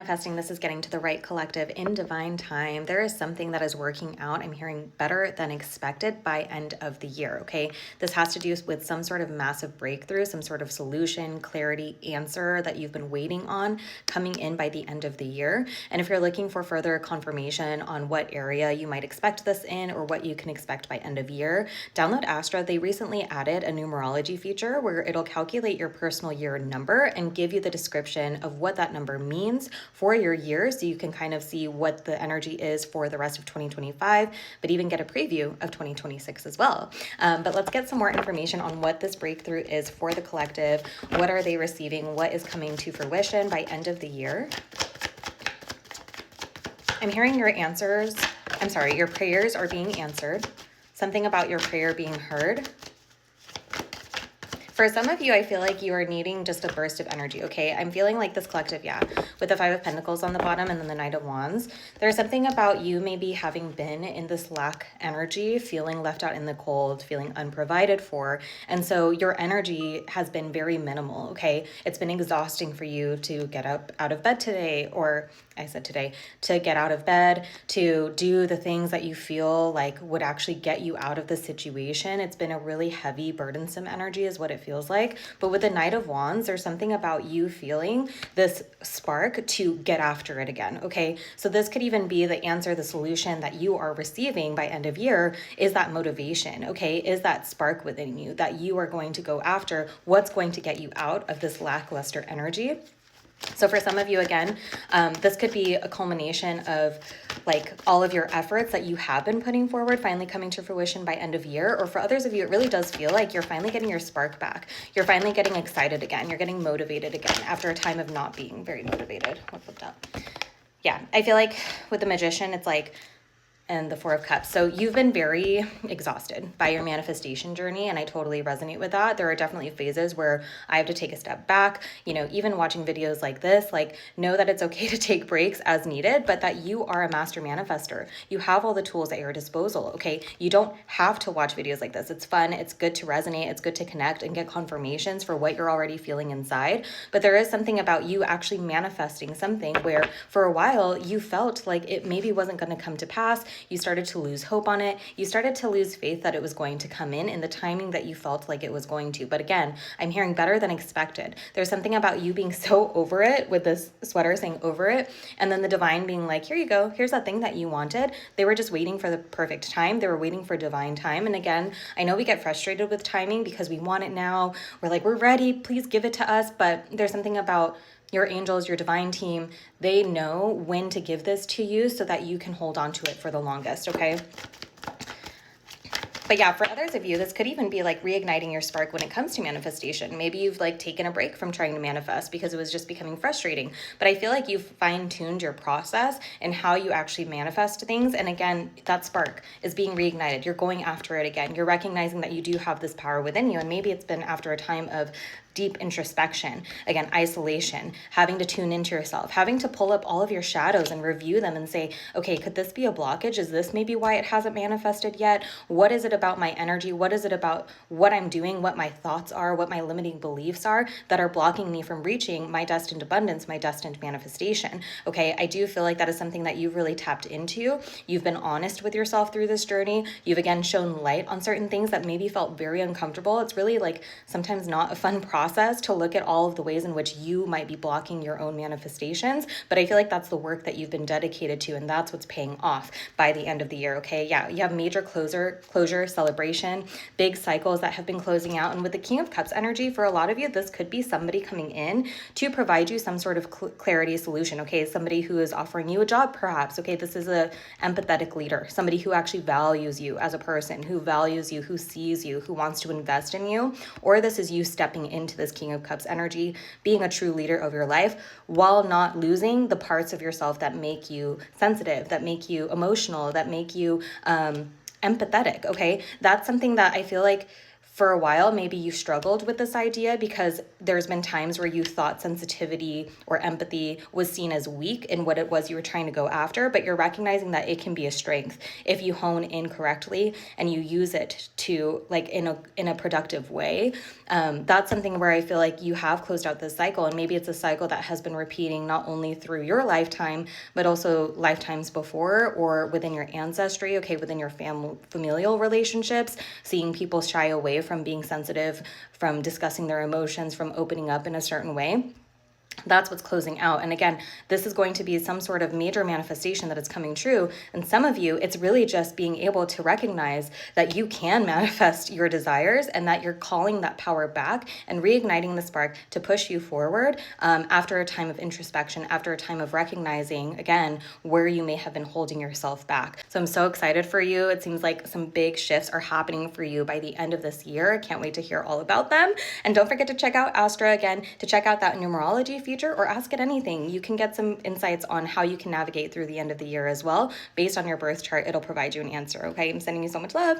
Manifesting this is getting to the right collective in divine time. There is something that is working out. I'm hearing better than expected by end of the year. Okay. This has to do with some sort of massive breakthrough, some sort of solution, clarity, answer that you've been waiting on coming in by the end of the year. And if you're looking for further confirmation on what area you might expect this in or what you can expect by end of year, download Astra. They recently added a numerology feature where it'll calculate your personal year number and give you the description of what that number means for your year, so you can kind of see what the energy is for the rest of 2025, but even get a preview of 2026 as well. But let's get some more information on what this breakthrough is for the collective. What are they receiving? What is coming to fruition by end of the year? I'm hearing your prayers are being answered. Something about your prayer being heard. For some of you, I feel like you are needing just a burst of energy, okay? I'm feeling like this collective, with the Five of Pentacles on the bottom and then the Knight of Wands. There's something about you maybe having been in this lack energy, feeling left out in the cold, feeling unprovided for. And so your energy has been very minimal, okay? It's been exhausting for you to get up out of bed today, or I said today, to get out of bed, to do the things that you feel like would actually get you out of the situation. It's been a really heavy, burdensome energy is what it feels like. But with the Knight of Wands, there's something about you feeling this spark to get after it again, okay? So this could even be the answer, the solution that you are receiving by end of year is that motivation, okay? Is that spark within you that you are going to go after what's going to get you out of this lackluster energy. So for some of you, again, this could be a culmination of like all of your efforts that you have been putting forward finally coming to fruition by end of year. Or for others of you, it really does feel like you're finally getting your spark back. You're finally getting excited again. You're getting motivated again after a time of not being very motivated. What flipped up? Yeah, I feel like with the Magician, it's like, and the Four of Cups. So you've been very exhausted by your manifestation journey, and I totally resonate with that. There are definitely phases where I have to take a step back, even watching videos like this, like know that it's okay to take breaks as needed, but that you are a master manifester. You have all the tools at your disposal, okay? You don't have to watch videos like this. It's fun. It's good to resonate. It's good to connect and get confirmations for what you're already feeling inside. But there is something about you actually manifesting something where for a while you felt like it maybe wasn't going to come to pass. You started to lose hope on it. You started to lose faith that it was going to come in the timing that you felt like it was going to. But again, I'm hearing better than expected. There's something about you being so over it, with this sweater saying over it, and then the divine being like, here you go. Here's that thing that you wanted. They were just waiting for the perfect time. They were waiting for divine time. And again, I know we get frustrated with timing because we want it now. We're like, we're ready. Please give it to us. But there's something about your angels, your divine team, they know when to give this to you so that you can hold on to it for the longest, okay? But yeah, for others of you, this could even be like reigniting your spark when it comes to manifestation. Maybe you've like taken a break from trying to manifest because it was just becoming frustrating. But I feel like you've fine-tuned your process and how you actually manifest things. And again, that spark is being reignited. You're going after it again. You're recognizing that you do have this power within you. And maybe it's been after a time of deep introspection, again, isolation, having to tune into yourself, having to pull up all of your shadows and review them and say, okay, could this be a blockage? Is this maybe why it hasn't manifested yet? What is it about my energy? What is it about what I'm doing, what my thoughts are, what my limiting beliefs are that are blocking me from reaching my destined abundance, my destined manifestation? Okay, I do feel like that is something that you've really tapped into. You've been honest with yourself through this journey. You've again shown light on certain things that maybe felt very uncomfortable. It's really like sometimes not a fun process to look at all of the ways in which you might be blocking your own manifestations. But I feel like that's the work that you've been dedicated to, and that's what's paying off by the end of the year, okay? Yeah, you have major closure, celebration, big cycles that have been closing out. And with the King of Cups energy, for a lot of you, this could be somebody coming in to provide you some sort of clarity solution, okay? Somebody who is offering you a job, perhaps, okay? This is a empathetic leader, somebody who actually values you as a person, who values you, who sees you, who wants to invest in you. Or this is you stepping into this King of Cups energy, being a true leader of your life while not losing the parts of yourself that make you sensitive, that make you emotional, that make you empathetic, okay? That's something that I feel like for a while, maybe you struggled with this idea because there's been times where you thought sensitivity or empathy was seen as weak in what it was you were trying to go after, but you're recognizing that it can be a strength if you hone in correctly and you use it to like in a productive way. That's something where I feel like you have closed out this cycle, and maybe it's a cycle that has been repeating not only through your lifetime, but also lifetimes before or within your ancestry, okay, within your familial relationships, seeing people shy away from being sensitive, from discussing their emotions, from opening up in a certain way. That's what's closing out. And again, this is going to be some sort of major manifestation that is coming true. And some of you, it's really just being able to recognize that you can manifest your desires and that you're calling that power back and reigniting the spark to push you forward after a time of introspection, after a time of recognizing, again, where you may have been holding yourself back. So I'm so excited for you. It seems like some big shifts are happening for you by the end of this year. I can't wait to hear all about them. And don't forget to check out Astra again to check out that numerology feature, or ask it anything. You can get some insights on how you can navigate through the end of the year as well. Based on your birth chart, it'll provide you an answer. Okay, I'm sending you so much love.